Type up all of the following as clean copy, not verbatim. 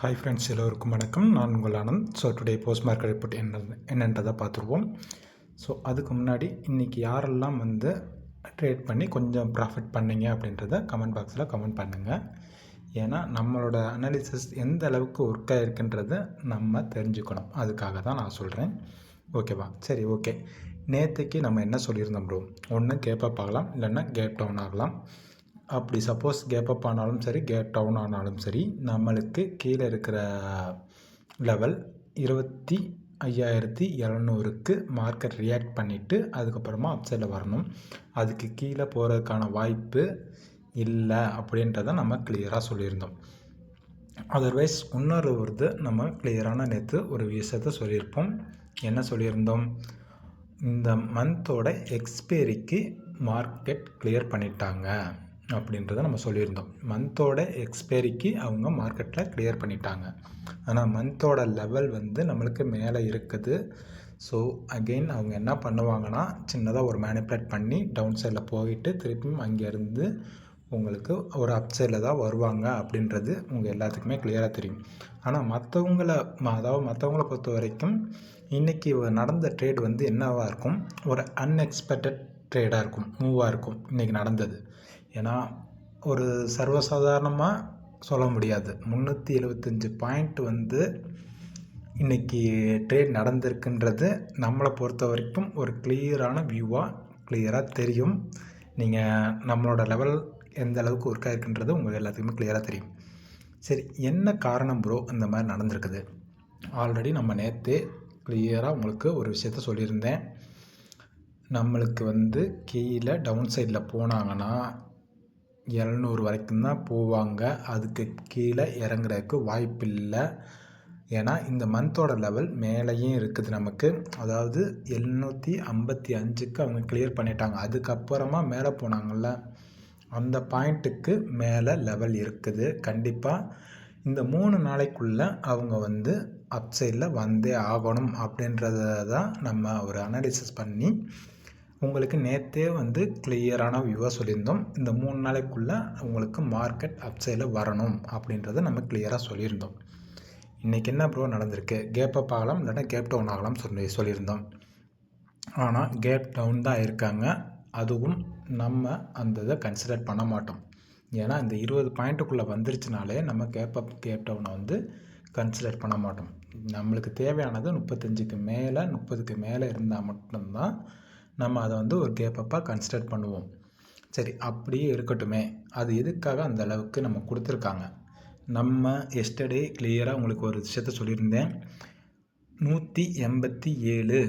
Hi friends, எல்லோருக்கும் வணக்கம். நான் உங்கள் Anand. So today post market report என்னன்றதை பார்த்துருவோம். ஸோ அதுக்கு முன்னாடி இன்றைக்கி யாரெல்லாம் ட்ரேட் பண்ணி கொஞ்சம் ப்ராஃபிட் பண்ணிங்க அப்படின்றத கமெண்ட் பாக்ஸில் கமெண்ட் பண்ணுங்கள். ஏன்னா நம்மளோட அனாலிசிஸ் எந்த அளவுக்கு ஒர்க் ஆகிருக்குன்றதை நம்ம தெரிஞ்சுக்கணும். அதுக்காக தான் நான் சொல்கிறேன். ஓகேவா? சரி, ஓகே. நேற்றுக்கு நம்ம என்ன சொல்லியிருந்தோம் ப்ரோ? ஒன்று கேப் அப் ஆகலாம், இல்லைன்னா கேப் டவுன் ஆகலாம். அப்படி சப்போஸ் கேப் அப் ஆனாலும் சரி, கேப் டவுன் ஆனாலும் சரி, நம்மளுக்கு கீழே இருக்கிற லெவல் 25,700க்கு மார்க்கெட் ரியாக்ட் பண்ணிவிட்டு அதுக்கப்புறமா அப்சைடில் வரணும். அதுக்கு கீழே போகிறதுக்கான வாய்ப்பு இல்லை அப்படின்றத நம்ம கிளியராக சொல்லியிருந்தோம். அதர்வைஸ் இன்னொரு நம்ம கிளியரான நேற்று ஒரு விஷயத்த சொல்லியிருப்போம். என்ன சொல்லியிருந்தோம்? இந்த மந்தோட எக்ஸ்பைரிக்கு மார்க்கெட் கிளியர் பண்ணிட்டாங்க அப்படின்றத நம்ம சொல்லியிருந்தோம். மந்தோட எக்ஸ்பைரிக்கு அவங்க மார்க்கெட்டில் கிளியர் பண்ணிட்டாங்க. ஆனால் மந்தோட லெவல் நம்மளுக்கு மேலே இருக்குது. ஸோ அகெயின் அவங்க என்ன பண்ணுவாங்கன்னா, சின்னதாக ஒரு மேனிப்புலேட் பண்ணி டவுன் சைடில் போயிட்டு திருப்பியும் அங்கேருந்து உங்களுக்கு ஒரு அப் சைடில் தான் வருவாங்க அப்படின்றது உங்கள் எல்லாத்துக்குமே கிளியராக தெரியும். ஆனால் மற்றவங்கள பொறுத்த வரைக்கும் இன்றைக்கி நடந்த ட்ரேட் என்னவாக இருக்கும்? ஒரு அன்எக்ஸ்பெக்டட் ட்ரேடாக இருக்கும், மூவாக இருக்கும் இன்றைக்கி நடந்தது. ஏன்னா ஒரு சர்வசாதாரணமாக சொல்ல முடியாது. 375 பாயிண்ட் இன்றைக்கி ட்ரேட் நடந்திருக்குன்றது நம்மளை பொறுத்த வரைக்கும் ஒரு கிளியராக தெரியும். நீங்கள் நம்மளோட லெவல் எந்த அளவுக்கு ஒர்க் ஆகிருக்குன்றது உங்களுக்கு எல்லாத்துக்குமே கிளியராக தெரியும். சரி, என்ன காரணம் ப்ரோ இந்த மாதிரி நடந்திருக்குது? ஆல்ரெடி நம்ம நேற்றே கிளியராக உங்களுக்கு ஒரு விஷயத்த சொல்லியிருந்தேன். நம்மளுக்கு கீழே டவுன் சைடில் போனாங்கன்னா 700 வரைக்கும் தான் போவாங்க. அதுக்கு கீழே இறங்குறதுக்கு வாய்ப்பு இல்லை. ஏன்னா இந்த மந்தோட லெவல் மேலேயும் இருக்குது நமக்கு. அதாவது 755க்கு அவங்க கிளியர் பண்ணிட்டாங்க. அதுக்கப்புறமா மேலே போனாங்கள்ல, அந்த பாயிண்ட்டுக்கு மேலே லெவல் இருக்குது. கண்டிப்பாக இந்த 3 நாளைக்குள்ளே அவங்க அப் சைடில் வந்தே ஆகணும் அப்படின்றத தான் நம்ம ஒரு அனாலிசிஸ் பண்ணி உங்களுக்கு நேற்றே கிளியரான வியூவாக சொல்லியிருந்தோம். இந்த 3 நாளைக்குள்ளே உங்களுக்கு மார்க்கெட் அப் சைடில் வரணும் அப்படின்றத நம்ம கிளியராக சொல்லியிருந்தோம். இன்றைக்கி என்ன ப்ரோ நடந்திருக்கு? கேப் அப் ஆகலாம், இல்லைன்னா கேப் டவுன் ஆகலாம் சொல்லியிருந்தோம். ஆனால் கேப் டவுன் தான் இருக்காங்க. அதுவும் நம்ம அந்த இதை கன்சிடர் பண்ண மாட்டோம். ஏன்னா இந்த 20 பாயிண்ட்டுக்குள்ளே வந்துருச்சுனாலே நம்ம கேப் அப் கேப் டவுனை கன்சிடர் பண்ண மாட்டோம். நம்மளுக்கு தேவையானது 35க்கு மேலே 30க்கு மேலே இருந்தால் மட்டும்தான் நம்ம அதை ஒரு கேப் அப்பாக கன்சிடர் பண்ணுவோம். சரி, அப்படியே இருக்கட்டுமே. அது எதுக்காக அந்த அளவுக்கு நம்ம கொடுத்துருக்காங்க? நம்ம எஸ்டர்டே கிளியராக உங்களுக்கு ஒரு விஷயத்த சொல்லியிருந்தேன். 187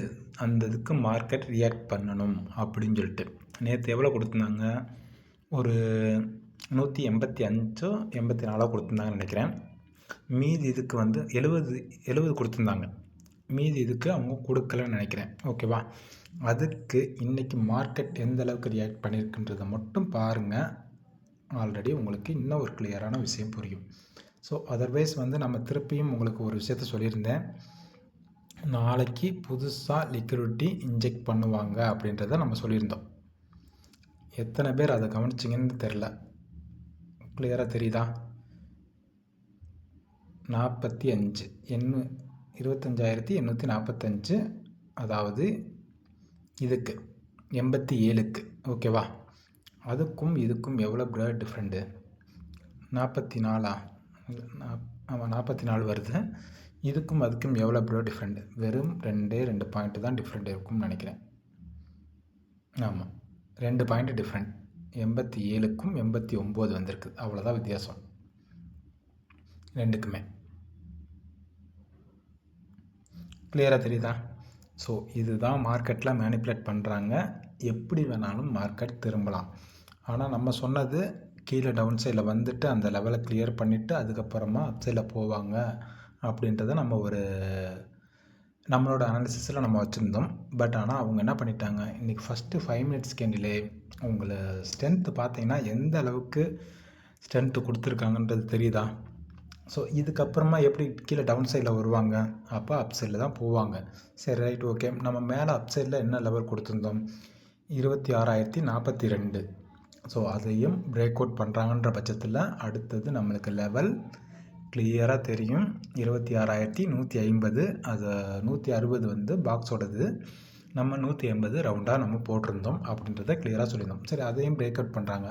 அந்த இதுக்கு மார்க்கெட் ரியாக்ட் பண்ணணும் அப்படின்னு சொல்லிட்டு. நேற்று எவ்வளோ கொடுத்துருந்தாங்க? ஒரு 185 84 கொடுத்துருந்தாங்கன்னு நினைக்கிறேன். மீதி இதுக்கு 70 கொடுத்துருந்தாங்க. மீதி இதுக்கு அவங்க கொடுக்கலன்னு நினைக்கிறேன். ஓகேவா? அதுக்கு இன்றைக்கி மார்க்கெட் எந்த அளவுக்கு ரியாக்ட் பண்ணியிருக்குன்றதை மட்டும் பாருங்கள். ஆல்ரெடி உங்களுக்கு இன்னும் ஒரு கிளியரான விஷயம் புரியும். ஸோ அதர்வைஸ் நம்ம திருப்பியும் உங்களுக்கு ஒரு விஷயத்த சொல்லியிருந்தேன். நாளைக்கு புதுசாக லிக்விடிட்டி இன்ஜெக்ட் பண்ணுவாங்க அப்படின்றத நம்ம சொல்லியிருந்தோம். எத்தனை பேர் அதை கவனிச்சிங்கன்னு தெரில. கிளியராக தெரியுதா? 45 25,845, அதாவது இதுக்கு 87க்கு. ஓகேவா? அதுக்கும் இதுக்கும் எவ்வளோ ப்ரோ டிஃப்ரெண்ட்டு? 44. ஆமாம், 44 வருது. இதுக்கும் அதுக்கும் எவ்வளோ ப்ரோ டிஃப்ரெண்ட்? வெறும் 2 பாயிண்ட்டு தான் டிஃப்ரெண்ட் இருக்கும்னு நினைக்கிறேன். ஆமாம், 2 பாயிண்ட்டு டிஃப்ரெண்ட். 87க்கும் 89 வந்திருக்கு. அவ்வளோதான் வித்தியாசம் ரெண்டுக்குமே. கிளியராக தெரியுதா? ஸோ இதுதான் மார்க்கெட்டில் மேனிப்புலேட் பண்ணுறாங்க. எப்படி வேணாலும் மார்க்கெட் திரும்பலாம். ஆனால் நம்ம சொன்னது கீழே டவுன் சைடில் அந்த லெவலை கிளியர் பண்ணிவிட்டு அதுக்கப்புறமா அப் சைடில் போவாங்க அப்படின்றத நம்மளோட அனாலிசிஸில் நம்ம வச்சுருந்தோம். பட் ஆனால் அவங்க என்ன பண்ணிட்டாங்க, இன்றைக்கி ஃபஸ்ட்டு 5 மினிட்ஸ் கேண்டிலே உங்களை ஸ்ட்ரென்த்து பார்த்தீங்கன்னா எந்த அளவுக்கு ஸ்ட்ரென்த்து கொடுத்துருக்காங்கன்றது தெரியுதா? ஸோ இதுக்கப்புறமா எப்படி கீழே டவுன் சைடில் வருவாங்க? அப்போ அப் சைடில் தான் போவாங்க. சரி, ரைட், ஓகே. நம்ம மேலே அப் சைடில் என்ன லெவல் கொடுத்துருந்தோம்? 26,042. ஸோ அதையும் பிரேக் அவுட் பண்ணுறாங்கன்ற பட்சத்தில் அடுத்தது நம்மளுக்கு லெவல் கிளியராக தெரியும். 26,150. அது 160 வந்து பாக்ஸோடது. நம்ம 180 ரவுண்டாக நம்ம போட்டிருந்தோம் அப்படின்றத கிளியராக சொல்லியிருந்தோம். சரி, அதையும் பிரேக் அவுட் பண்ணுறாங்க.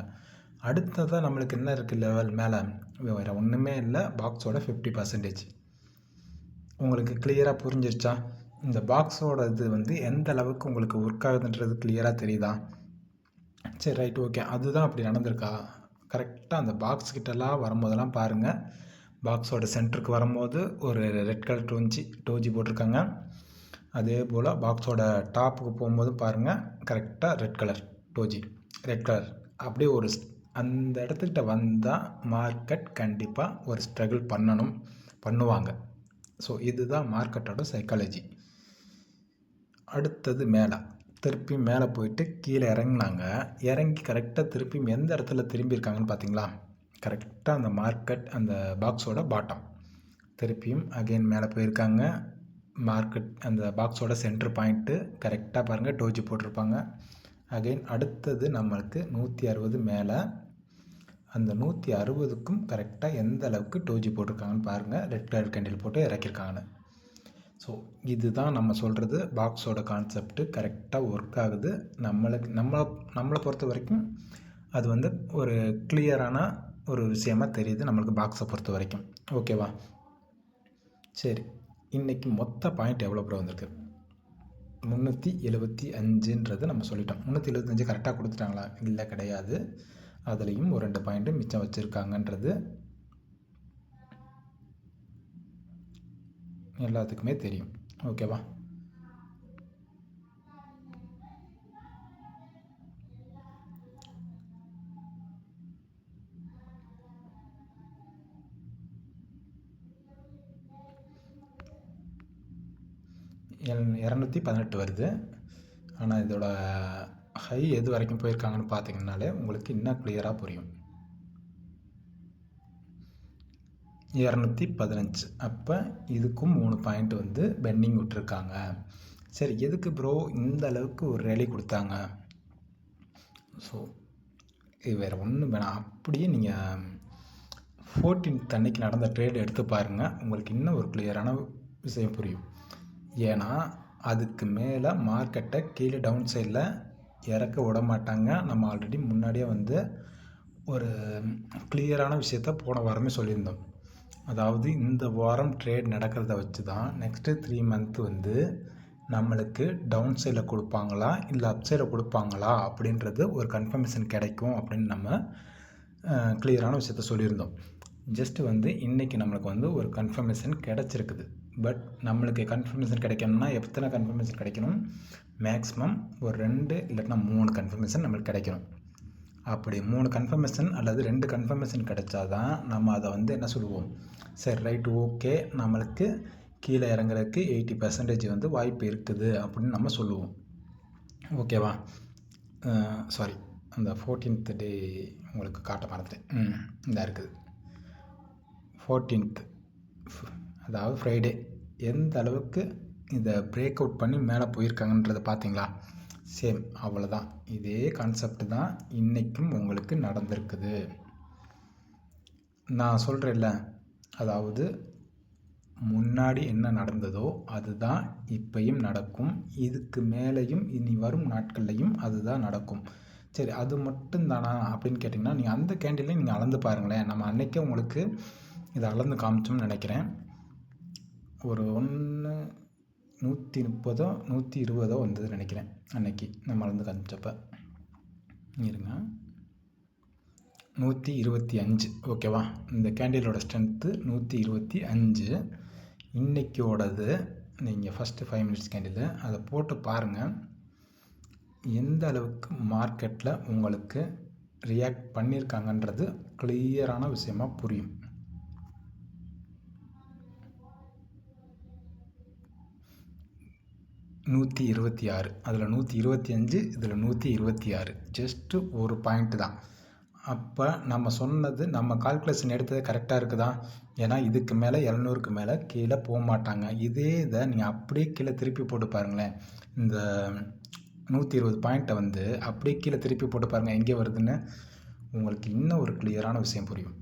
அடுத்ததாக நம்மளுக்கு என்ன இருக்குது லெவல் மேலே? வேறு ஒன்றுமே இல்லை, பாக்ஸோட 50%. உங்களுக்கு கிளியராக புரிஞ்சிருச்சா? இந்த பாக்ஸோட இது வந்து எந்த அளவுக்கு உங்களுக்கு ஒர்க் ஆகுதுன்றது கிளியராக தெரியுதா? சரி, ரைட், ஓகே. அதுதான் அப்படி நடந்திருக்கா? கரெக்டாக அந்த பாக்ஸ் கிட்டலாம் வரும்போதெல்லாம் பாருங்கள், பாக்ஸோட சென்டருக்கு வரும்போது ஒரு ரெட் கலர் டோஜி போட்டிருக்காங்க. அதே போல் பாக்ஸோட டாப்புக்கு போகும்போது பாருங்கள், கரெக்டாக red colour doji, red colour. அப்படியே ஒரு அந்த இடத்துக்கிட்ட வந்தால் மார்க்கெட் கண்டிப்பாக ஒரு ஸ்ட்ரகிள் பண்ணுவாங்க. ஸோ இதுதான் மார்க்கெட்டோட சைக்காலஜி. அடுத்தது திருப்பி மேலே போயிட்டு கீழே இறங்கினாங்க. இறங்கி கரெக்டாக திருப்பி எந்த இடத்துல திரும்பியிருக்காங்கன்னு பார்த்தீங்களா? கரெக்டாக அந்த மார்க்கெட் அந்த பாக்ஸோட பாட்டம். திருப்பியும் அகெயின் மேலே போயிருக்காங்க. மார்க்கெட் அந்த பாக்ஸோட சென்டர் பாயிண்ட்டு கரெக்டாக பாருங்கள், டோஜி போட்டிருப்பாங்க. அகெயின் அடுத்தது நம்மளுக்கு 160 மேலே. அந்த 160க்கும் கரெக்டாக எந்த அளவுக்கு டோஜி போட்டிருக்காங்கன்னு பாருங்கள். ரெட் கலர் கேண்டில் போட்டு இறக்கியிருக்காங்கன்னு. ஸோ இதுதான் நம்ம சொல்கிறது, பாக்ஸோட கான்செப்ட்டு கரெக்டாக ஒர்க் ஆகுது. நம்மளை பொறுத்த வரைக்கும் அது வந்து ஒரு கிளியரான ஒரு விஷயமாக தெரியுது நம்மளுக்கு பாக்ஸை பொறுத்த வரைக்கும். ஓகேவா? சரி, இன்றைக்கி மொத்த பாயிண்ட் எவ்வளோ ப்ரோ வந்திருக்கு? 375 நம்ம சொல்லிட்டோம். 375 கரெக்டாக கொடுத்துட்டாங்களா? இல்லை, கிடையாது. அதுலேயும் ஒரு 2 பாயிண்ட்டு மிச்சம் வச்சுருக்காங்கன்றது எல்லாத்துக்குமே தெரியும். ஓகேவா? எல் 218 வருது. ஆனால் இதோட ஹை எது வரைக்கும் போயிருக்காங்கன்னு பார்த்தீங்கன்னாலே உங்களுக்கு இன்னும் கிளியராக புரியும். 215. அப்போ இதுக்கும் 3 பாயிண்ட் வந்து பெண்டிங் விட்டுருக்காங்க. சரி, எதுக்கு ப்ரோ இந்த அளவுக்கு ஒரு ரேலி கொடுத்தாங்க? ஸோ இது வேறு ஒன்றும் வேணாம், அப்படியே நீங்கள் 14th அன்னைக்கு நடந்த ட்ரேட் எடுத்து பாருங்கள், உங்களுக்கு இன்னும் ஒரு கிளியரான விஷயம் புரியும். ஏன்னா அதுக்கு மேலே மார்க்கெட்டை கீழே டவுன் சைடில் இறக்க விட மாட்டாங்க. நம்ம ஆல்ரெடி முன்னாடியே வந்து ஒரு கிளியரான விஷயத்த போன வாரமே சொல்லியிருந்தோம். அதாவது இந்த வாரம் ட்ரேட் நடக்கிறத வச்சு தான் நெக்ஸ்ட்டு 3 மந்த் வந்து நம்மளுக்கு டவுன் சைடில் கொடுப்பாங்களா இல்லை அப் சைடில் கொடுப்பாங்களா அப்படின்றது ஒரு கன்ஃபர்மேஷன் கிடைக்கும் அப்படின்னு நம்ம கிளியரான விஷயத்த சொல்லியிருந்தோம். ஜஸ்ட்டு வந்து இன்றைக்கி நம்மளுக்கு வந்து ஒரு கன்ஃபர்மேஷன் கிடச்சிருக்குது. பட் நம்மளுக்கு கன்ஃபர்மேஷன் கிடைக்கணும்னா எத்தனை கன்ஃபர்மேஷன் கிடைக்கணும்? மேக்ஸிமம் ஒரு 2 இல்லைன்னா 3 கன்ஃபர்மேஷன் நம்மளுக்கு கிடைக்கணும். அப்படி 3 கன்ஃபர்மேஷன் அல்லது 2 கன்ஃபர்மேஷன் கிடைச்சா தான் நம்ம அதை வந்து என்ன சொல்லுவோம், சரி ரைட் ஓகே, நம்மளுக்கு கீழே இறங்குறதுக்கு 80% வந்து வாய்ப்பு இருக்குது அப்படின்னு நம்ம சொல்லுவோம். ஓகேவா? சாரி, அந்த 14th டே உங்களுக்கு காட்ட மறந்துட்டேன். இந்த இருக்குது 14th, அதாவது ஃப்ரைடே. எந்த அளவுக்கு இதை பிரேக் அவுட் பண்ணி மேலே போயிருக்காங்கன்றதை பார்த்தீங்களா? சேம் அவ்வளோதான். இதே கான்செப்ட் தான் இன்றைக்கும் உங்களுக்கு நடந்திருக்குது. நான் சொல்கிறேன்ல, அதாவது முன்னாடி என்ன நடந்ததோ அதுதான் இப்பையும் நடக்கும். இதுக்கு மேலேயும் இனி வரும் நாட்கள்லையும் அதுதான் நடக்கும். சரி, அது மட்டும் தானா அப்படின்னு கேட்டிங்கன்னா, நீங்கள் அந்த கேண்டிலே நீங்கள் அளந்து பாருங்களேன். நம்ம அன்றைக்கே உங்களுக்கு இதை அளந்து காமிச்சோம்னு நினைக்கிறேன். ஒரு 130 120 வந்ததுன்னு நினைக்கிறேன் அன்னைக்கு நம்ம அளந்து காமிச்சப்ப. இருங்க, 125. ஓகேவா? இந்த கேண்டிலோட ஸ்ட்ரென்த்து 125. இன்றைக்கியோடது நீங்கள் ஃபஸ்ட்டு 5 மினிட்ஸ் கேண்டில் அதை போட்டு பாருங்கள், எந்த அளவுக்கு மார்க்கெட்டில் உங்களுக்கு ரியாக்ட் பண்ணியிருக்காங்கன்றது கிளியரான விஷயமா புரியும். $126, அதில் 125, இதில் 126, ஜஸ்ட்டு ஒரு பாயிண்ட்டு தான். அப்போ நம்ம சொன்னது, நம்ம கால்குலேஷன் எடுத்தது கரெக்டாக இருக்குதா? ஏன்னா இதுக்கு மேலே 700க்கு மேலே கீழே போக மாட்டாங்க. இதே இதை நீங்கள் அப்படியே கீழே திருப்பி போட்டு பாருங்களேன். இந்த 120 பாயிண்ட்டை வந்து அப்படியே கீழே திருப்பி போட்டு பாருங்கள் எங்கே வருதுன்னு. உங்களுக்கு இன்னும் ஒரு கிளியரான விஷயம் புரியும்.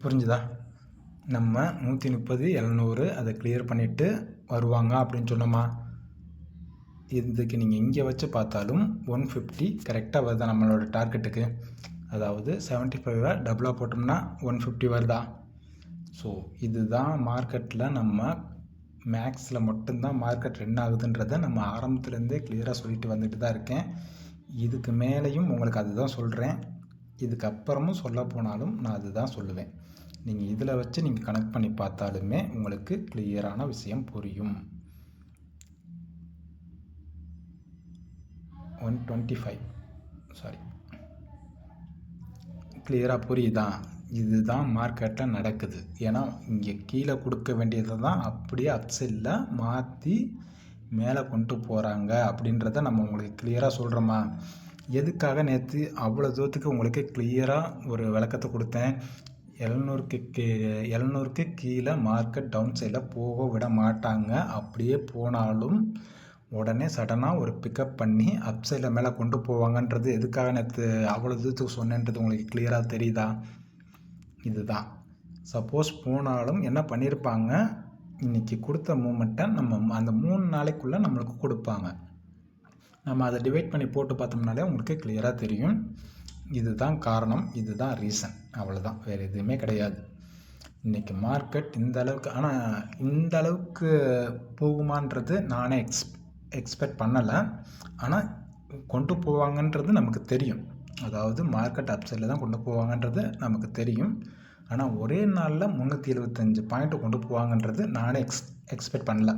புரிஞ்சுதா? நம்ம 130 700 அதை கிளியர் பண்ணிவிட்டு வருவாங்க அப்படின்னு சொன்னோமா? இதுக்கு நீங்கள் இங்கே வச்சு பார்த்தாலும் 150 கரெக்டாக வருதா நம்மளோட டார்கெட்டுக்கு? அதாவது 75 டபுளாக போட்டோம்னா 150 வருதா? ஸோ இதுதான் மார்க்கெட்டில் நம்ம மேக்ஸில் மட்டும்தான் மார்க்கெட் ரன் ஆகுதுன்றதை நம்ம ஆரம்பத்துலேருந்தே கிளியராக சொல்லிட்டு வந்துட்டு தான் இருக்கேன். இதுக்கு மேலேயும் உங்களுக்கு அதுதான் சொல்கிறேன். இதுக்கப்புறமும் சொல்ல போனாலும் நான் அதுதான் சொல்லுவேன். நீங்கள் இதில் வச்சு நீங்கள் கனெக்ட் பண்ணி பார்த்தாலுமே உங்களுக்கு கிளியரான விஷயம் புரியும். 125 சாரி, கிளியராக புரியுதா? இதுதான் மார்க்கெட்டில் நடக்குது. ஏன்னா இங்கே கீழே கொடுக்க வேண்டியதை தான் அப்படியே அப்சைடில் மாற்றி மேலே கொண்டு போகிறாங்க அப்படின்றத நம்ம உங்களுக்கு கிளியராக சொல்கிறோமா? எதுக்காக நேற்று அவ்வளோ தூரத்துக்கு உங்களுக்கு கிளியராக ஒரு விளக்கத்தை கொடுத்தேன். 700க்கு கீழே மார்க்கெட் டவுன் சைடில் போக விட மாட்டாங்க. அப்படியே போனாலும் உடனே சடனாக ஒரு பிக்கப் பண்ணி அப் சைடில் மேலே கொண்டு போவாங்கன்றது எதுக்காக நேற்று அவ்வளோ தூரத்துக்கு சொன்னேன்றது உங்களுக்கு கிளியராக தெரியுதா? இதுதான். சப்போஸ் போனாலும் என்ன பண்ணியிருப்பாங்க, இன்றைக்கி கொடுத்த மூமெண்ட்டை நம்ம அந்த 3 நாளைக்குள்ளே நம்மளுக்கு கொடுப்பாங்க. நம்ம அதை டிவைட் பண்ணி போட்டு பார்த்தோம்னாலே உங்களுக்கு கிளியராக தெரியும். இதுதான் காரணம், இதுதான் ரீசன், அவ்வளோதான், வேறு எதுவுமே கிடையாது. இன்றைக்கி மார்க்கெட் இந்த அளவுக்கு, ஆனால் இந்த அளவுக்கு போகுமான்றது நானே எக்ஸ்பெக்ட் பண்ணலை. ஆனால் கொண்டு போவாங்கன்றது நமக்கு தெரியும். அதாவது மார்க்கெட் அப்சைடில் தான் கொண்டு போவாங்கன்றது நமக்கு தெரியும். ஆனால் ஒரே நாளில் 375 பாயிண்ட்டு கொண்டு போவாங்கன்றது நானே எக்ஸ்பெக்ட் பண்ணல.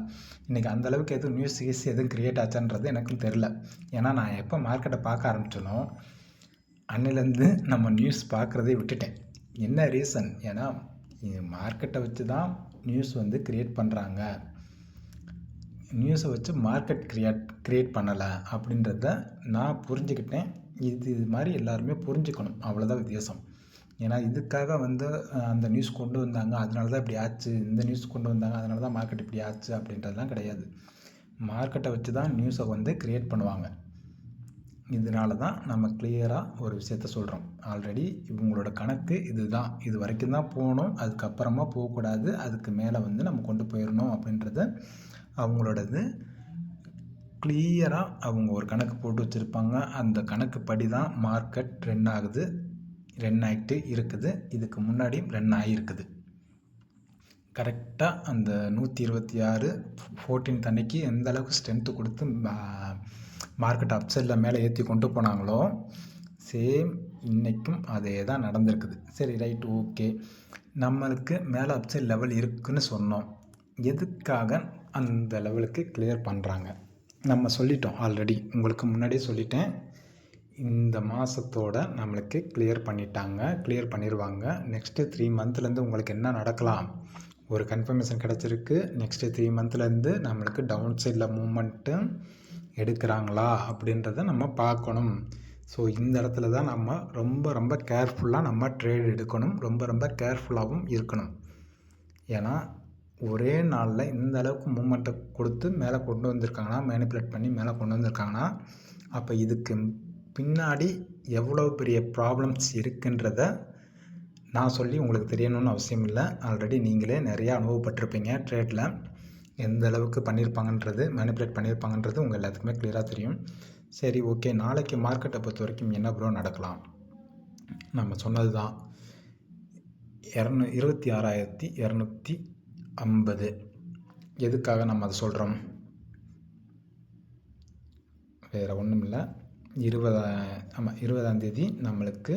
இன்றைக்கி அந்தளவுக்கு எதுவும் நியூஸ் எதுவும் க்ரியேட் ஆச்சான்றது எனக்கும் தெரில. ஏன்னா நான் எப்போ மார்க்கெட்டை பார்க்க ஆரம்பிச்சனோ அன்னிலேருந்து நம்ம நியூஸ் பார்க்குறதே விட்டுட்டேன். என்ன ரீசன்? ஏன்னா மார்க்கெட்டை வச்சு தான் நியூஸ் க்ரியேட் பண்ணுறாங்க. நியூஸை வச்சு மார்க்கெட் க்ரியேட் பண்ணலை அப்படின்றத நான் புரிஞ்சுக்கிட்டேன். இது மாதிரி எல்லாருமே புரிஞ்சுக்கணும், அவ்வளோதான் வித்தியாசம். ஏன்னா இதுக்காக அந்த நியூஸ் கொண்டு வந்தாங்க, அதனால தான் இப்படி ஆச்சு, இந்த நியூஸ் கொண்டு வந்தாங்க, அதனால தான் மார்க்கெட் இப்படி ஆச்சு அப்படின்றதுலாம் கிடையாது. மார்க்கெட்டை வச்சு தான் நியூஸை க்ரியேட் பண்ணுவாங்க. இதனால தான் நம்ம கிளியராக ஒரு விஷயத்த சொல்கிறோம். ஆல்ரெடி இவங்களோட கணக்கு இதுதான், இது வரைக்கும் தான் போகணும், அதுக்கப்புறமா போகக்கூடாது, அதுக்கு மேலே நம்ம கொண்டு போயிடணும் அப்படின்றத அவங்களோடது கிளியராக அவங்க ஒரு கணக்கு போட்டு வச்சுருப்பாங்க. அந்த கணக்கு படி தான் மார்க்கெட் ரன் ஆகிட்டு இருக்குது. இதுக்கு முன்னாடி ரன் ஆகியிருக்குது. கரெக்டாக அந்த 126 14 அன்னைக்கு எந்த அளவுக்கு ஸ்ட்ரென்த்து கொடுத்து மார்க்கெட் அப்சைடில் மேலே ஏற்றி கொண்டு போனாங்களோ சேம் இன்றைக்கும் அதே தான் நடந்திருக்குது. சரி, ரைட், ஓகே. நம்மளுக்கு மேலே அப்சைட் லெவல் இருக்குதுன்னு சொன்னோம். எதுக்காக அந்த லெவலுக்கு கிளியர் பண்ணுறாங்க? நம்ம சொல்லிட்டோம் ஆல்ரெடி, உங்களுக்கு முன்னாடியே சொல்லிட்டேன். இந்த மாதத்தோட நம்மளுக்கு கிளியர் பண்ணிடுவாங்க. நெக்ஸ்ட்டு 3 மந்த்லேருந்து உங்களுக்கு என்ன நடக்கலாம், ஒரு கன்ஃபர்மேஷன் கிடச்சிருக்கு. நெக்ஸ்ட்டு 3 மந்த்லேருந்து நம்மளுக்கு டவுன் சைடில் மூமெண்ட்டு எடுக்கிறாங்களா அப்படின்றத நம்ம பார்க்கணும். ஸோ இந்த இடத்துல தான் நம்ம ரொம்ப கேர்ஃபுல்லாக நம்ம ட்ரேட் எடுக்கணும், ரொம்ப கேர்ஃபுல்லாகவும் இருக்கணும். ஏன்னா ஒரே நாளில் இந்த அளவுக்கு மூமெண்ட்டை கொடுத்து மேலே கொண்டு வந்திருக்காங்கன்னா, மேனிப்புலேட் பண்ணி மேலே கொண்டு வந்திருக்காங்கன்னா, அப்போ இதுக்கு பின்னாடி எவ்வளோ பெரிய ப்ராப்ளம்ஸ் இருக்குன்றத நான் சொல்லி உங்களுக்கு தெரியணும்னு அவசியம் இல்லை. ஆல்ரெடி நீங்களே நிறையா அனுபவப்பட்டிருப்பீங்க. ட்ரேடில் எந்த அளவுக்கு பண்ணியிருப்பாங்கன்றது, மேனிப்புலேட் பண்ணியிருப்பாங்கன்றது உங்கள் எல்லாத்துக்குமே கிளியராக தெரியும். சரி, ஓகே. நாளைக்கு மார்க்கெட்டை பொறுத்த வரைக்கும் என்ன ப்ரோ நடக்கலாம்? நம்ம சொன்னது தான் 26,250. எதுக்காக நம்ம அதை சொல்கிறோம்? வேறு ஒன்றும் இல்லை. 20ஆம் தேதி நம்மளுக்கு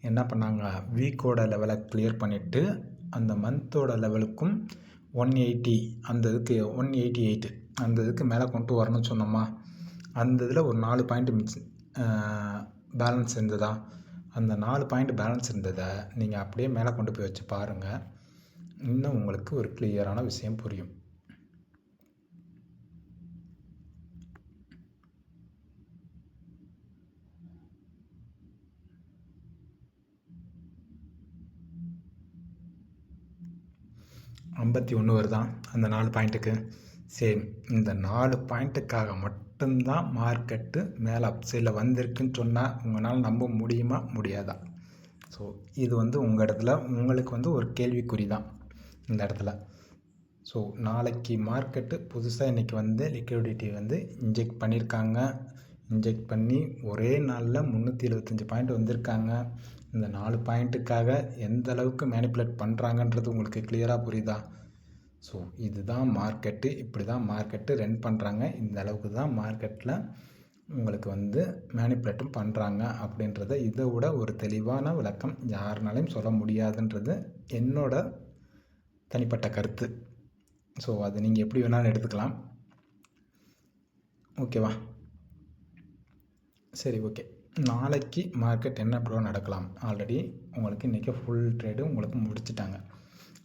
என்ன பண்ணாங்க, வீக்கோட லெவலை கிளியர் பண்ணிவிட்டு அந்த மந்தோட லெவலுக்கும் 180, அந்த இதுக்கு 188 அந்த இதுக்கு மேலே கொண்டு வரணும்னு சொன்னோமா? அந்த இதில் ஒரு 4 பாயிண்ட் பேலன்ஸ் இருந்ததா? அந்த 4 பாயிண்ட் பேலன்ஸ் இருந்ததை நீங்கள் அப்படியே மேலே கொண்டு போய் வச்சு பாருங்கள். இன்னும் உங்களுக்கு ஒரு கிளியரான விஷயம் புரியும். $51 வருதான் அந்த 4 பாயிண்ட்டுக்கு. சரி, இந்த 4 பாயிண்ட்டுக்காக மட்டும்தான் மார்க்கெட்டு மேலே அப்சைடில் வந்திருக்குன்னு சொன்னால் உங்களால் நம்ப முடியுமா முடியாதா? ஸோ இது வந்து உங்கள் இடத்துல உங்களுக்கு வந்து ஒரு கேள்விக்குறி தான் இந்த இடத்துல. ஸோ நாளைக்கு மார்க்கெட்டு புதுசாக இன்றைக்கி வந்து லிக்விடிட்டி வந்து இன்ஜெக்ட் பண்ணியிருக்காங்க. இன்ஜெக்ட் பண்ணி ஒரே நாளில் 375 பாயிண்ட் வந்திருக்காங்க. இந்த 4 பாயிண்ட்டுக்காக எந்த அளவுக்கு மேனிப்புலேட் பண்ணுறாங்கன்றது உங்களுக்கு கிளியராக புரியுதா? ஸோ இதுதான் மார்க்கெட்டு, இப்படி தான் மார்க்கெட்டு ரன் பண்ணுறாங்க. இந்த அளவுக்கு தான் மார்க்கெட்டில் உங்களுக்கு வந்து மேனிப்புலேட்டும் பண்ணுறாங்க அப்படின்றத இதை விட ஒரு தெளிவான விளக்கம் யாருனாலையும் சொல்ல முடியாதுன்றது என்னோட தனிப்பட்ட கருத்து. ஸோ அது நீங்கள் எப்படி வேணாலும் எடுத்துக்கலாம். ஓகேவா? சரி, ஓகே. நாளைக்கு மார்க்கெட் என்ன ப்ரோ நடக்கலாம்? ஆல்ரெடி உங்களுக்கு இன்றைக்கி ஃபுல் ட்ரேடு உங்களுக்கு முடிச்சிட்டாங்க.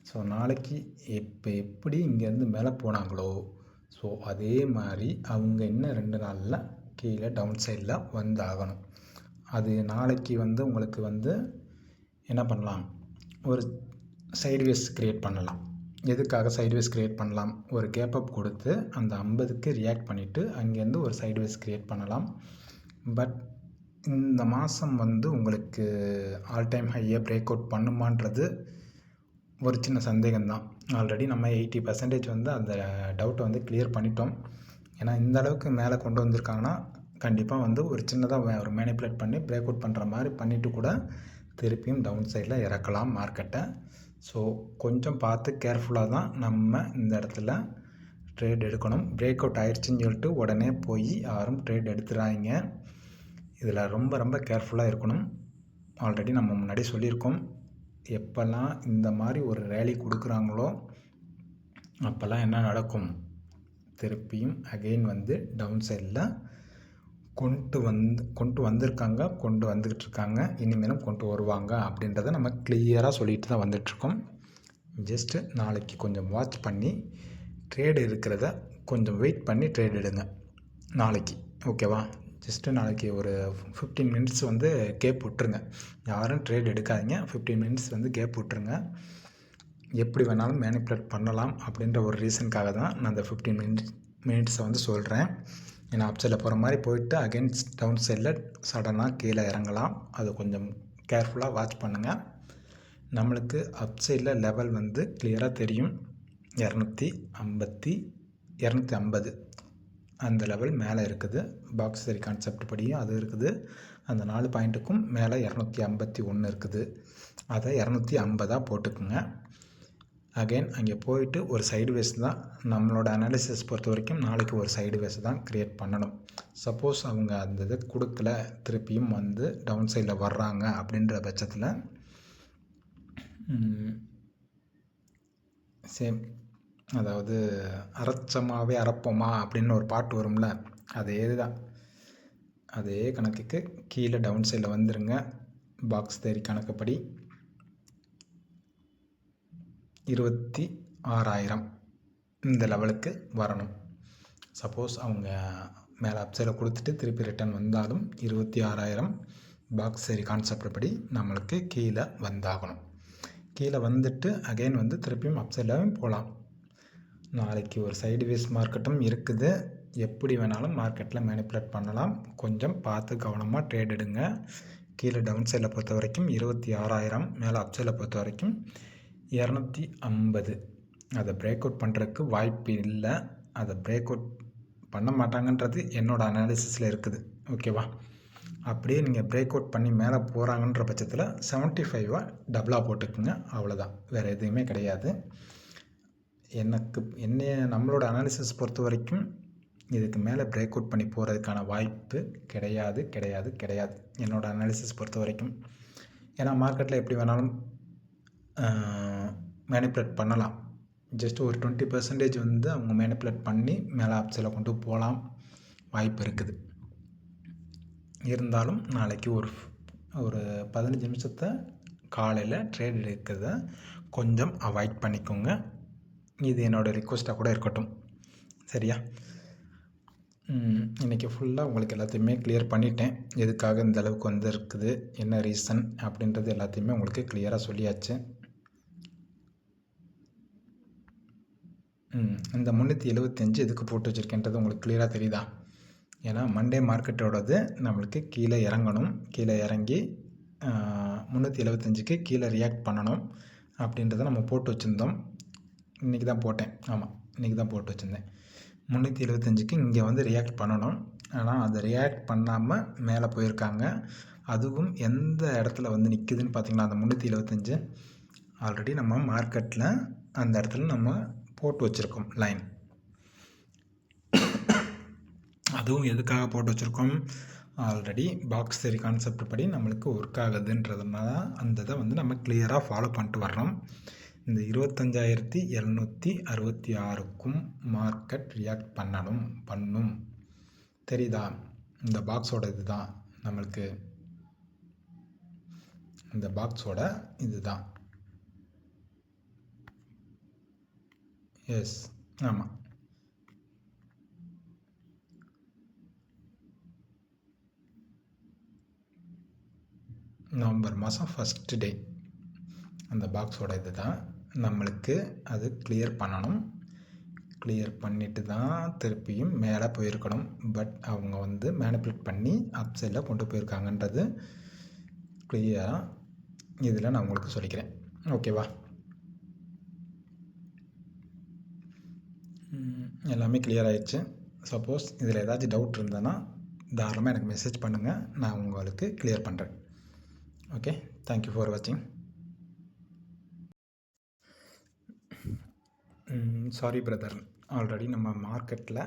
ஸோ நாளைக்கு எப்படி இங்கேருந்து மேலே போனாங்களோ ஸோ அதே மாதிரி அவங்க இன்னும் 2 நாளில் கீழே டவுன் சைடில் வந்து ஆகணும். அது நாளைக்கு வந்து உங்களுக்கு வந்து என்ன பண்ணலாம், ஒரு சைட்வேஸ் க்ரியேட் பண்ணலாம். எதுக்காக சைட்வேஸ் க்ரியேட் பண்ணலாம்? ஒரு கேப் அப் கொடுத்து அந்த 50க்கு ரியாக்ட் பண்ணிவிட்டு அங்கேருந்து ஒரு சைட்வேஸ் க்ரியேட் பண்ணலாம். பட் இந்த மாதம் வந்து உங்களுக்கு ஆல் டைம் ஹையை பிரேக் அவுட் பண்ணுமான்றது ஒரு சின்ன சந்தேகம்தான். ஆல்ரெடி நம்ம 80% வந்து அந்த டவுட்டை வந்து கிளியர் பண்ணிட்டோம். ஏன்னா இந்த அளவுக்கு மேலே கொண்டு வந்திருக்காங்கன்னா கண்டிப்பாக வந்து ஒரு சின்னதாக ஒரு மேனிப்புலேட் பண்ணி பிரேக் அவுட் பண்ணுற மாதிரி பண்ணிவிட்டு கூட திருப்பியும் டவுன் சைடில் இறக்கலாம் மார்க்கெட்டை. ஸோ கொஞ்சம் பார்த்து கேர்ஃபுல்லாக தான் நம்ம இந்த இடத்துல ட்ரேட் எடுக்கணும். பிரேக் அவுட் ஆயிடுச்சுன்னு சொல்லிட்டு உடனே போய் யாரும் ட்ரேட் எடுத்துடாதீங்க. இதில் ரொம்ப ரொம்ப கேர்ஃபுல்லாக இருக்கணும். ஆல்ரெடி நம்ம முன்னாடி சொல்லியிருக்கோம், எப்போல்லாம் இந்த மாதிரி ஒரு ரேலி கொடுக்குறாங்களோ அப்போல்லாம் என்ன நடக்கும், திருப்பியும் அகெயின் வந்து டவுன் சைடில் கொண்டு வந்திருக்காங்க, கொண்டு வந்துக்கிட்டு இருக்காங்க, இனிமேலும் கொண்டு வருவாங்க அப்படின்றத நம்ம கிளியராக சொல்லிட்டு தான் வந்துட்ருக்கோம். ஜஸ்ட்டு நாளைக்கு கொஞ்சம் வாட்ச் பண்ணி ட்ரேடு இருக்கிறத கொஞ்சம் வெயிட் பண்ணி ட்ரேட் எடுங்க நாளைக்கு. ஓகேவா? ஜஸ்ட்டு நாளைக்கு ஒரு 15 மினிட்ஸ் வந்து கேப் விட்டுருங்க. யாரும் ட்ரேட் எடுக்காதீங்க. 15 மினிட்ஸ் வந்து கேப் விட்டுருங்க. எப்படி வேணாலும் மேனிப்புலேட் பண்ணலாம் அப்படின்ற ஒரு ரீசனுக்காக தான் நான் அந்த 15 மினிட்ஸை வந்து சொல்கிறேன். ஏன்னா அப் சைடில் போகிற மாதிரி போயிட்டு அகெயின்ஸ்ட் டவுன் சைடில் சடனாக கீழே இறங்கலாம். அது கொஞ்சம் கேர்ஃபுல்லாக வாட்ச் பண்ணுங்கள். நம்மளுக்கு அப் சைடில் லெவல் வந்து கிளியராக தெரியும். 250 அந்த லெவல் மேலே இருக்குது. பாக்ஸ் சரி கான்செப்ட் படியும் அது இருக்குது. அந்த 4 பாயிண்ட்டுக்கும் மேலே 251 இருக்குது. அதை 250 போட்டுக்குங்க. அகெயின் அங்கே போயிட்டு ஒரு சைடுவேஸ் தான் நம்மளோட அனாலிசிஸ் பொறுத்த வரைக்கும் நாளைக்கு ஒரு சைடுவேஸ் தான் க்ரியேட் பண்ணணும். சப்போஸ் அவங்க அந்த இதை கொடுக்கல, திருப்பியும் வந்து டவுன் சைடில் வர்றாங்க அப்படின்ற பட்சத்தில் சேம், அதாவது அரைச்சமாகவே அரைப்போமா அப்படின்னு ஒரு பாட்டு வரும்ல, அதே தான். அதே கணக்குக்கு கீழே டவுன் சைடில் வந்துடுங்க. பாக்ஸ் தேரி கணக்குப்படி 26,000 இந்த லெவலுக்கு வரணும். சப்போஸ் அவங்க மேலே அப்சைடில் கொடுத்துட்டு திருப்பி ரிட்டர்ன் வந்தாலும் 26,000 பாக்ஸ் சரி கான்செப்ட் படி நம்மளுக்கு கீழே வந்தாகணும். கீழே வந்துட்டு அகெயின் வந்து திருப்பியும் அப்சைடில் போகலாம். நாளைக்கு ஒரு சைடுவேஸ் மார்க்கெட்டும் இருக்குது. எப்படி வேணாலும் மார்க்கெட்டில் மேனிப்புலேட் பண்ணலாம். கொஞ்சம் பார்த்து கவனமாக ட்ரேட் எடுங்க. கீழே டவுன் சைடில் பொறுத்த வரைக்கும் 26,000, மேலே அப் சைடில் பொறுத்த வரைக்கும் 250. அதை பிரேக் அவுட் பண்ணுறதுக்கு வாய்ப்பு இல்லை. அதை பிரேக் அவுட் பண்ண மாட்டாங்கன்றது என்னோடய அனாலிசிஸில் இருக்குது. ஓகேவா? அப்படியே நீங்கள் பிரேக் அவுட் பண்ணி மேலே போகிறாங்கன்ற பட்சத்தில் 75 டபுளாக போட்டுக்குங்க. அவ்வளோதான், வேறு எதுவுமே கிடையாது. நம்மளோட அனாலிசிஸ் பொறுத்த வரைக்கும் இதுக்கு மேலே பிரேக் அவுட் பண்ணி போகிறதுக்கான வாய்ப்பு கிடையாது. என்னோடய அனாலிசிஸ் பொறுத்த வரைக்கும். ஏன்னா மார்க்கெட்டில் எப்படி வேணாலும் மேனிப்புலேட் பண்ணலாம். ஜஸ்ட் ஒரு 20% வந்து அவங்க மேனிப்புலேட் பண்ணி மேலே ஆப்ஸில் கொண்டு போகலாம், வாய்ப்பு இருக்குது. இருந்தாலும் நாளைக்கு ஒரு 15 நிமிஷத்தை காலையில் ட்ரேட் எடுக்கிறத கொஞ்சம் அவாய்ட் பண்ணிக்கோங்க. இது என்னோடய ரிக்வெஸ்ட்டாக கூட இருக்கட்டும். சரியா? இன்றைக்கி ஃபுல்லாக உங்களுக்கு எல்லாத்தையுமே கிளியர் பண்ணிட்டேன். எதுக்காக இந்த அளவுக்கு வந்து இருக்குது, என்ன ரீசன் அப்படின்றது எல்லாத்தையுமே உங்களுக்கு கிளியராக சொல்லியாச்சு. இந்த 375 எதுக்கு போட்டு வச்சுருக்கேன்றது உங்களுக்கு கிளியராக தெரியுதா? ஏன்னா மண்டே மார்க்கெட்டோடது நம்மளுக்கு கீழே இறங்கணும். கீழே இறங்கி 375க்கு கீழே ரியாக்ட் பண்ணணும் அப்படின்றத நம்ம போட்டு வச்சுருந்தோம். இன்றைக்கி தான் போட்டேன். ஆமாம், இன்றைக்கி தான் போட்டு வச்சுருந்தேன். 375க்கு இங்கே வந்து ரியாக்ட் பண்ணணும். ஆனால் அதை ரியாக்ட் பண்ணாமல் மேலே போயிருக்காங்க. அதுவும் எந்த இடத்துல வந்து நிற்குதுன்னு பார்த்திங்கன்னா, அந்த 375 ஆல்ரெடி நம்ம மார்க்கெட்டில் அந்த இடத்துல நம்ம போட்டு வச்சுருக்கோம் லைன். அதுவும் எதுக்காக போட்டு வச்சுருக்கோம்? ஆல்ரெடி பாக்ஸ் தேரி கான்செப்ட் படி நம்மளுக்கு ஒர்க் ஆகுதுன்றதுனால அந்த இதை வந்து நம்ம கிளியராக ஃபாலோ பண்ணிட்டு வர்றோம். இந்த 25,766க்கும் மார்க்கெட் ரியாக்ட் பண்ணும். தெரியுதா? இந்த பாக்ஸோட இது தான் நம்மளுக்கு, இந்த பாக்ஸோட இது தான். எஸ், ஆமாம். நவம்பர் மாதம் ஃபஸ்ட்டு டே அந்த பாக்ஸோட இது தான் நம்மளுக்கு. அது கிளியர் பண்ணணும். கிளியர் பண்ணிவிட்டு தான் திருப்பியும் மேலே போயிருக்கணும். பட் அவங்க வந்து மேனிப்புலேட் பண்ணி அப் சைடில் கொண்டு போயிருக்காங்கன்றது கிளியராக இதில் நான் உங்களுக்கு சொல்லிக்கிறேன். ஓகேவா? எல்லாமே கிளியர் ஆயிடுச்சு. சப்போஸ் இதில் ஏதாச்சும் டவுட் இருந்ததுன்னா தாராளமாக எனக்கு மெசேஜ் பண்ணுங்கள், நான் உங்களுக்கு கிளியர் பண்ணுறேன். ஓகே, தேங்க்யூ ஃபார் வாட்சிங். சாரி பிரதர், ஆல்ரெடி நம்ம மார்க்கெட்டில்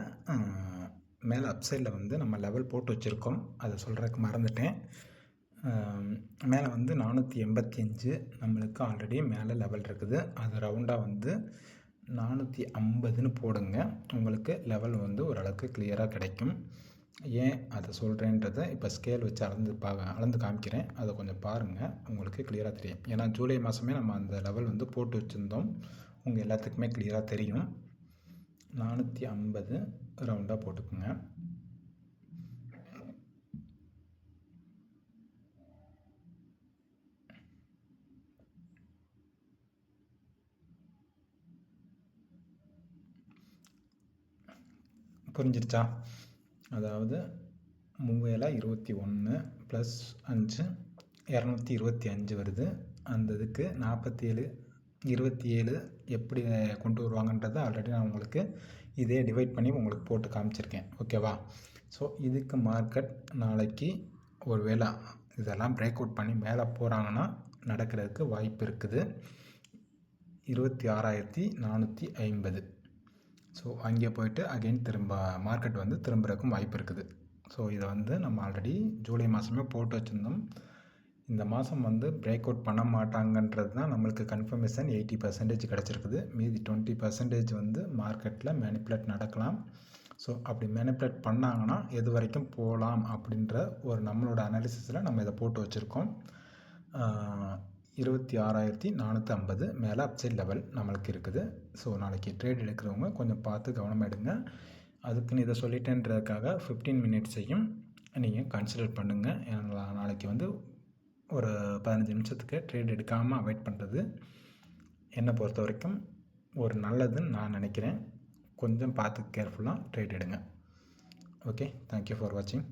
மேலே அப்சைடில் வந்து நம்ம லெவல் போட்டு வச்சுருக்கோம். அதை சொல்கிறதுக்கு மறந்துட்டேன். மேலே வந்து 485 நம்மளுக்கு ஆல்ரெடி மேலே லெவல் இருக்குது. அது ரவுண்டாக வந்து 450ன்னு போடுங்க. உங்களுக்கு லெவல் வந்து ஓரளவுக்கு கிளியராக கிடைக்கும். ஏன் அதை சொல்கிறேன்றதை இப்போ ஸ்கேல் வச்சு அளந்து காமிக்கிறேன். அதை கொஞ்சம் பாருங்கள், உங்களுக்கு கிளியராக தெரியும். ஏன்னா ஜூலை மாதமே நம்ம அந்த லெவல் வந்து போட்டு வச்சுருந்தோம். உங்கள் எல்லாத்துக்குமே கிளியராக தெரியும். 450 ரவுண்டாக போட்டுக்குங்க. புரிஞ்சிருச்சா? அதாவது 3021 ப்ளஸ் 5 225 வருது. அந்த இதுக்கு 47 27 எப்படி கொண்டு வருவாங்கன்றதை ஆல்ரெடி நான் உங்களுக்கு இதே டிவைட் பண்ணி உங்களுக்கு போட்டு காமிச்சிருக்கேன். ஓகேவா? ஸோ இதுக்கு மார்க்கெட் நாளைக்கு ஒரு வேளை இதெல்லாம் பிரேக் அவுட் பண்ணி மேலே போகிறாங்கன்னா நடக்கிறதுக்கு வாய்ப்பு இருக்குது. 26,450. ஸோ அங்கே போய்ட்டு அகெயின் திரும்ப மார்க்கெட் வந்து திரும்புறதுக்கும் வாய்ப்பு இருக்குது. ஸோ இதை வந்து நம்ம ஆல்ரெடி ஜூலை மாதமே போட்டு வச்சுருந்தோம். இந்த மாதம் வந்து பிரேக் அவுட் பண்ண மாட்டாங்கன்றது தான் நம்மளுக்கு கன்ஃபர்மேஷன் 80% கிடச்சிருக்குது. மீதி 20% வந்து மார்க்கெட்டில் மேனிப்புலேட் நடக்கலாம். ஸோ அப்படி மேனிப்புலேட் பண்ணாங்கன்னா எது வரைக்கும் போகலாம் அப்படின்ற ஒரு நம்மளோட அனாலிசிஸில் நம்ம இதை போட்டு வச்சுருக்கோம். 26,450 மேலே அப்சைட் லெவல் நம்மளுக்கு இருக்குது. ஸோ நாளைக்கு ட்ரேட் எடுக்கிறவங்க கொஞ்சம் பார்த்து கவனமாக எடுங்க. அதுக்குன்னு இதை சொல்லிட்டேன்றதுக்காக 15 மினிட்ஸையும் நீங்கள் கன்சிடர் பண்ணுங்கள். ஏன்னா நாளைக்கு வந்து ஒரு 15 நிமிஷத்துக்கு ட்ரேட் எடுக்காமல் அவாய்ட் பண்ணுறது என்னை பொறுத்த வரைக்கும் ஒரு நல்லதுன்னு நான் நினைக்கிறேன். கொஞ்சம் பார்த்து கேர்ஃபுல்லாக ட்ரேட் எடுங்க. ஓகே, தேங்க்யூ ஃபார் வாட்சிங்.